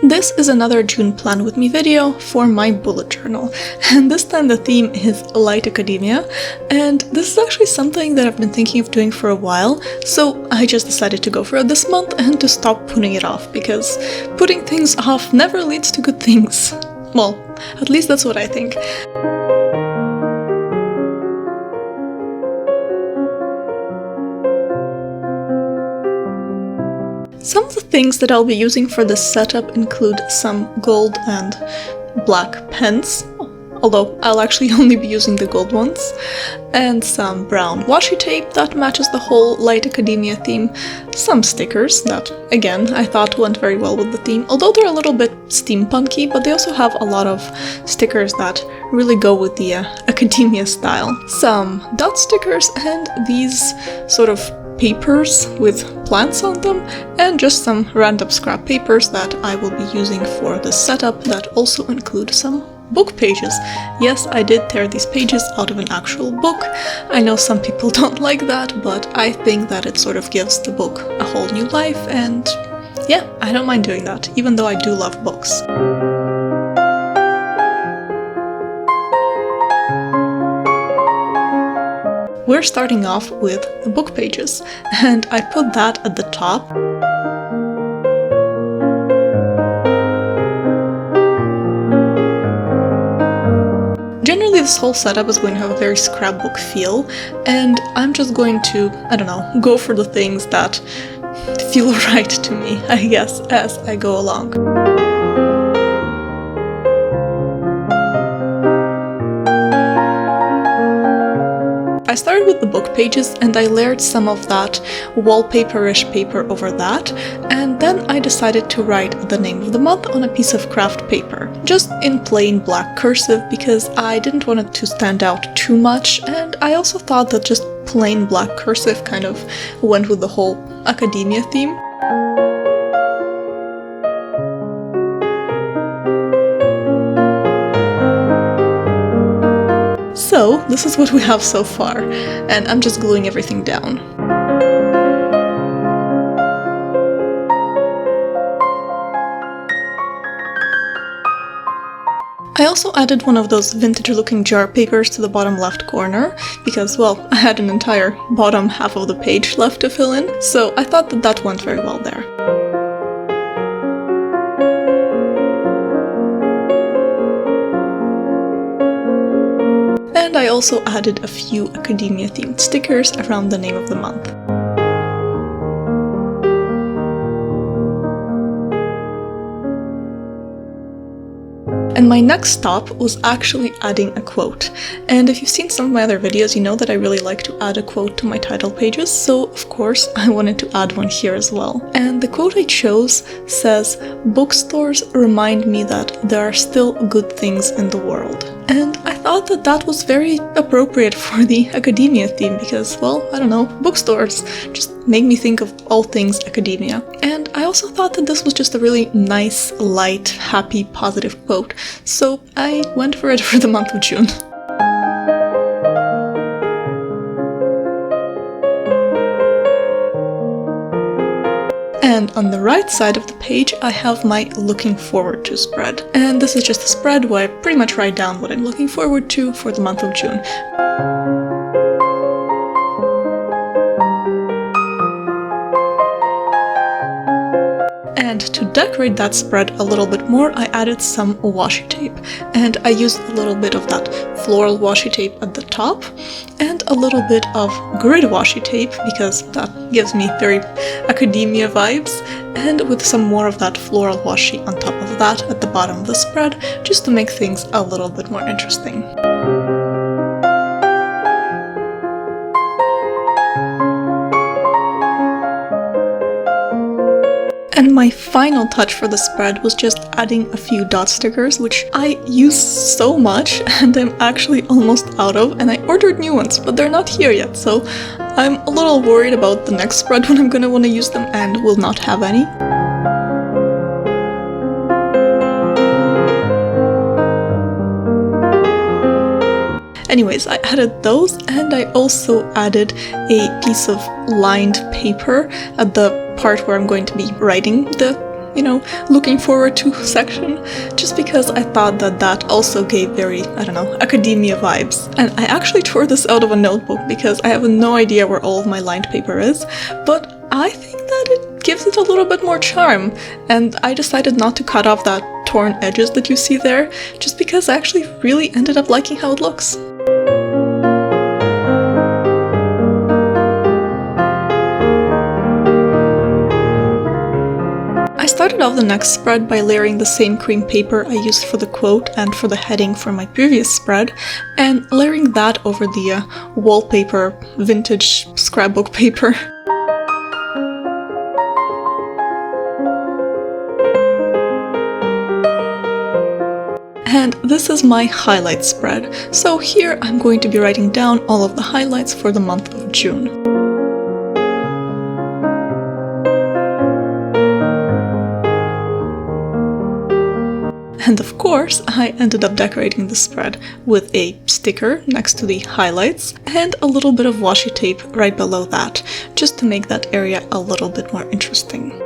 This is another June Plan With Me video for my bullet journal, and this time the theme is light academia, and this is actually something that I've been thinking of doing for a while, so I just decided to go for it this month and to stop putting it off, because putting things off never leads to good things. Well, at least that's what I think. Some of the things that I'll be using for this setup include some gold and black pens, although I'll actually only be using the gold ones, and some brown washi tape that matches the whole light academia theme, some stickers that, again, I thought went very well with the theme, although they're a little bit steampunky, but they also have a lot of stickers that really go with the academia style. Some dot stickers and these sort of papers with plants on them, and just some random scrap papers that I will be using for this setup that also include some book pages. Yes, I did tear these pages out of an actual book. I know some people don't like that, but I think that it sort of gives the book a whole new life, and yeah, I don't mind doing that, even though I do love books. We're starting off with the book pages, and I put that at the top. Generally, this whole setup is going to have a very scrapbook feel, and I'm just going to, I don't know, go for the things that feel right to me, I guess, as I go along. I started with the book pages and I layered some of that wallpaper-ish paper over that, and then I decided to write the name of the month on a piece of craft paper, just in plain black cursive because I didn't want it to stand out too much, and I also thought that just plain black cursive kind of went with the whole academia theme. So, this is what we have so far, and I'm just gluing everything down. I also added one of those vintage-looking jar papers to the bottom left corner, because, well, I had an entire bottom half of the page left to fill in, so I thought that that went very well there. And I also added a few academia-themed stickers around the name of the month. And my next stop was actually adding a quote. And if you've seen some of my other videos, you know that I really like to add a quote to my title pages, so of course I wanted to add one here as well. And the quote I chose says, "Bookstores remind me that there are still good things in the world." And I thought that that was very appropriate for the academia theme because, well, I don't know, bookstores just make me think of all things academia. And I also thought that this was just a really nice, light, happy, positive quote, so I went for it for the month of June. And on the right side of the page, I have my looking forward to spread. And this is just a spread where I pretty much write down what I'm looking forward to for the month of June. And to decorate that spread a little bit more, I added some washi tape. And I used a little bit of that floral washi tape at the top, and a little bit of grid washi tape, because that gives me very academia vibes, and with some more of that floral washi on top of that at the bottom of the spread, just to make things a little bit more interesting. And my final touch for the spread was just adding a few dot stickers, which I use so much and I'm actually almost out of, and I ordered new ones, but they're not here yet, so I'm a little worried about the next spread when I'm gonna want to use them and will not have any. Anyways, I added those, and I also added a piece of lined paper at the part where I'm going to be writing the looking forward to section, just because I thought that also gave very, I don't know, academia vibes. And I actually tore this out of a notebook because I have no idea where all of my lined paper is, but I think that it gives it a little bit more charm, and I decided not to cut off that torn edges that you see there, just because I actually really ended up liking how it looks. I started off the next spread by layering the same cream paper I used for the quote and for the heading from my previous spread, and layering that over the wallpaper vintage scrapbook paper. And this is my highlight spread, so here I'm going to be writing down all of the highlights for the month of June. And of course, I ended up decorating the spread with a sticker next to the highlights and a little bit of washi tape right below that, just to make that area a little bit more interesting.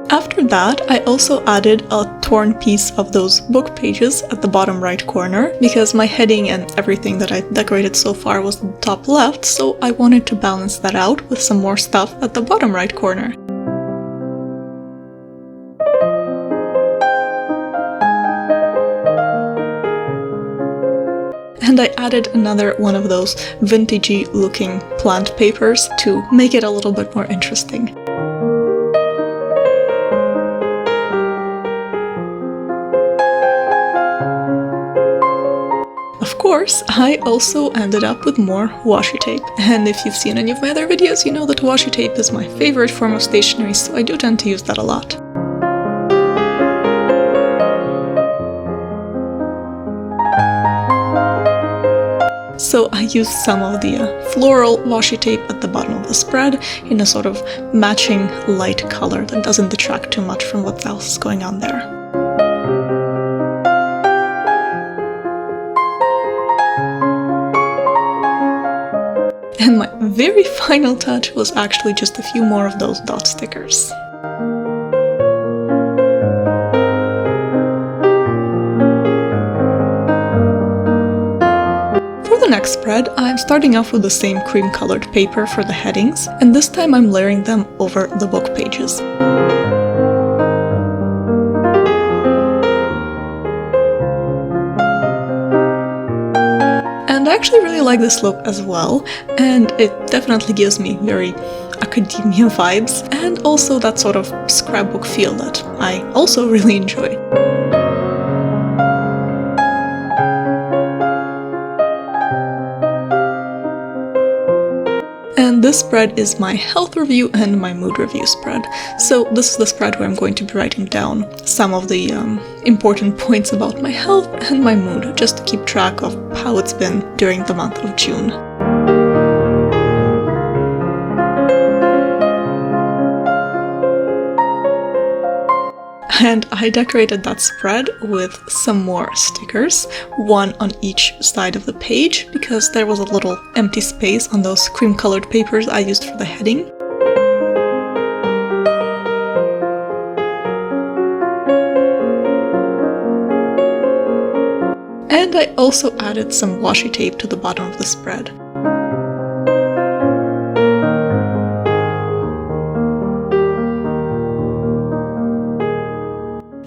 After that, I also added a torn piece of those book pages at the bottom right corner, because my heading and everything that I decorated so far was at the top left, so I wanted to balance that out with some more stuff at the bottom right corner. And I added another one of those vintagey looking plant papers to make it a little bit more interesting. Of course, I also ended up with more washi tape, and if you've seen any of my other videos, you know that washi tape is my favorite form of stationery, so I do tend to use that a lot. So I used some of the floral washi tape at the bottom of the spread in a sort of matching light color that doesn't detract too much from what else is going on there. And my very final touch was actually just a few more of those dot stickers. For the next spread, I'm starting off with the same cream-colored paper for the headings, and this time I'm layering them over the book pages. And I actually really like this look as well, and it definitely gives me very academia vibes, and also that sort of scrapbook feel that I also really enjoy. And this spread is my health review and my mood review spread. So this is the spread where I'm going to be writing down some of the important points about my health and my mood, just to keep track of how it's been during the month of June. And I decorated that spread with some more stickers, one on each side of the page, because there was a little empty space on those cream-colored papers I used for the heading. And I also added some washi tape to the bottom of the spread.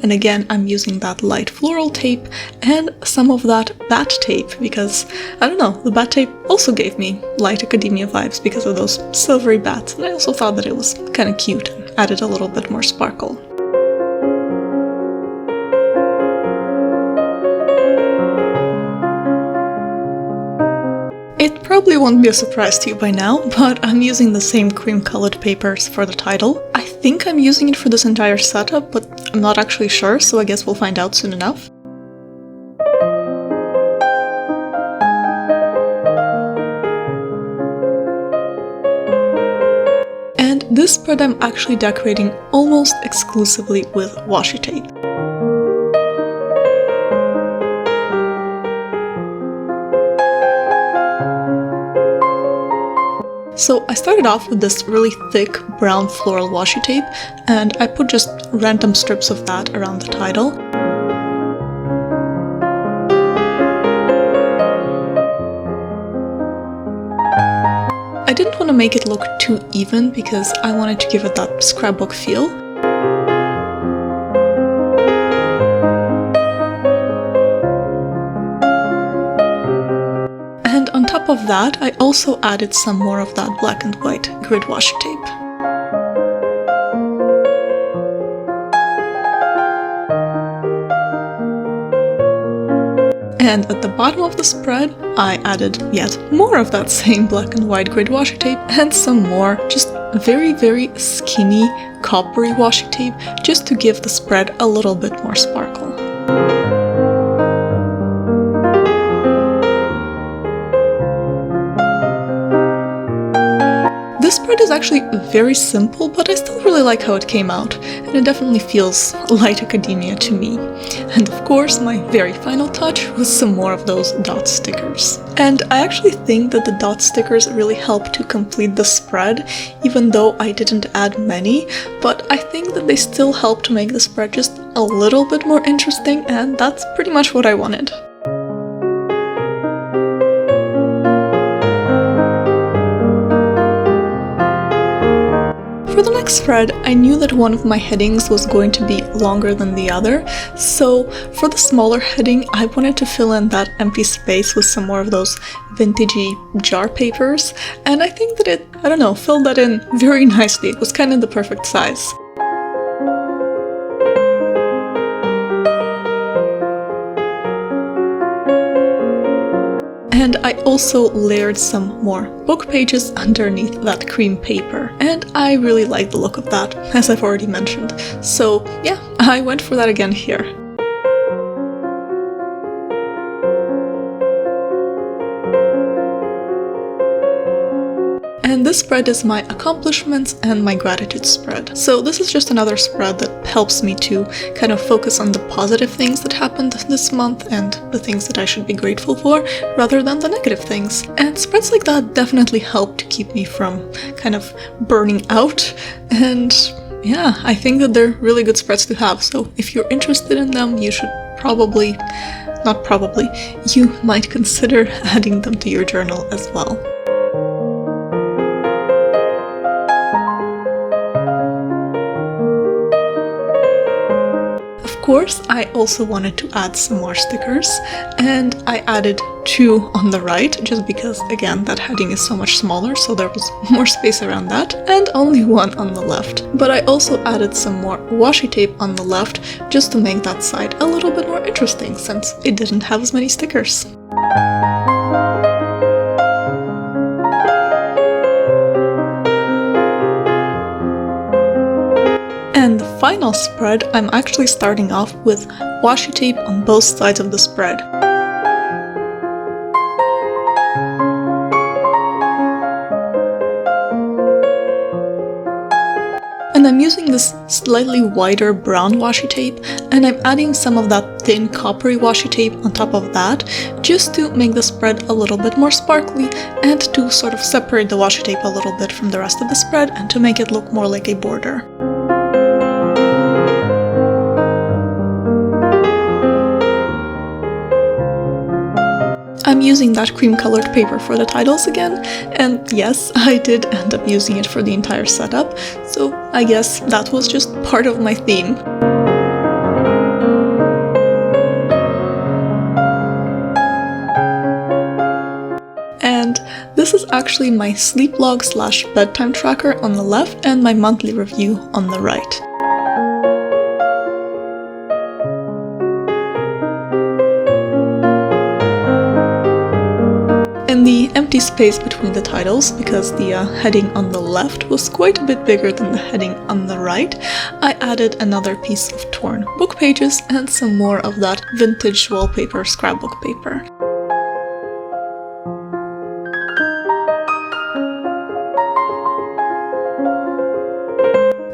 And again, I'm using that light floral tape and some of that bat tape because, I don't know, the bat tape also gave me light academia vibes because of those silvery bats, and I also thought that it was kind of cute and added a little bit more sparkle. It probably won't be a surprise to you by now, but I'm using the same cream-colored papers for the title. I think I'm using it for this entire setup, but I'm not actually sure, so I guess we'll find out soon enough. And this spread I'm actually decorating almost exclusively with washi tape. So I started off with this really thick brown floral washi tape, and I put just random strips of that around the title. I didn't want to make it look too even because I wanted to give it that scrapbook feel. And on top of that, I also added some more of that black and white grid washi tape. And at the bottom of the spread, I added yet more of that same black and white grid washi tape and some more just very, very skinny coppery washi tape just to give the spread a little bit more sparkle. This spread is actually very simple, but I still really like how it came out, and it definitely feels light academia to me. And of course, my very final touch was some more of those dot stickers. And I actually think that the dot stickers really help to complete the spread, even though I didn't add many, but I think that they still help to make the spread just a little bit more interesting, and that's pretty much what I wanted. For the next spread, I knew that one of my headings was going to be longer than the other, so for the smaller heading, I wanted to fill in that empty space with some more of those vintagey jar papers, and I think that it, I don't know, filled that in very nicely. It was kind of the perfect size. And I also layered some more book pages underneath that cream paper, and I really like the look of that, as I've already mentioned. So yeah, I went for that again here. And this spread is my accomplishments and my gratitude spread. So this is just another spread that helps me to kind of focus on the positive things that happened this month and the things that I should be grateful for, rather than the negative things. And spreads like that definitely help to keep me from kind of burning out. And yeah, I think that they're really good spreads to have. So if you're interested in them, you should you might consider adding them to your journal as well. Of course, I also wanted to add some more stickers, and I added 2 on the right, just because, again, that heading is so much smaller, so there was more space around that, and only 1 on the left. But I also added some more washi tape on the left, just to make that side a little bit more interesting, since it didn't have as many stickers. And the final spread, I'm actually starting off with washi tape on both sides of the spread. And I'm using this slightly wider brown washi tape, and I'm adding some of that thin coppery washi tape on top of that, just to make the spread a little bit more sparkly and to sort of separate the washi tape a little bit from the rest of the spread and to make it look more like a border. I'm using that cream-colored paper for the titles again, and yes, I did end up using it for the entire setup, so I guess that was just part of my theme. And this is actually my sleep log / bedtime tracker on the left and my monthly review on the right. In the empty space between the titles, because the heading on the left was quite a bit bigger than the heading on the right, I added another piece of torn book pages and some more of that vintage wallpaper scrapbook paper.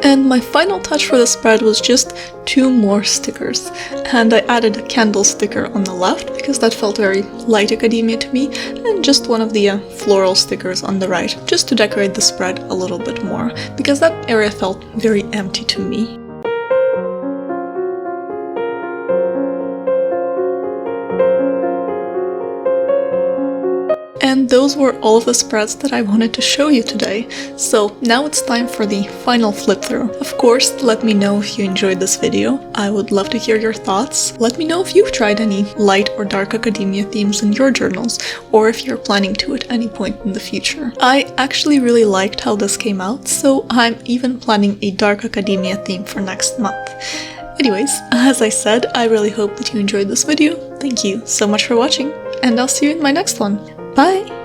And my final touch for the spread was just 2 more stickers. And I added a candle sticker on the left because that felt very light academia to me, and just one of the floral stickers on the right, just to decorate the spread a little bit more, because that area felt very empty to me. And those were all of the spreads that I wanted to show you today. So now it's time for the final flip through. Of course, let me know if you enjoyed this video. I would love to hear your thoughts. Let me know if you've tried any light or dark academia themes in your journals, or if you're planning to at any point in the future. I actually really liked how this came out, so I'm even planning a dark academia theme for next month. Anyways, as I said, I really hope that you enjoyed this video. Thank you so much for watching, and I'll see you in my next one. Bye!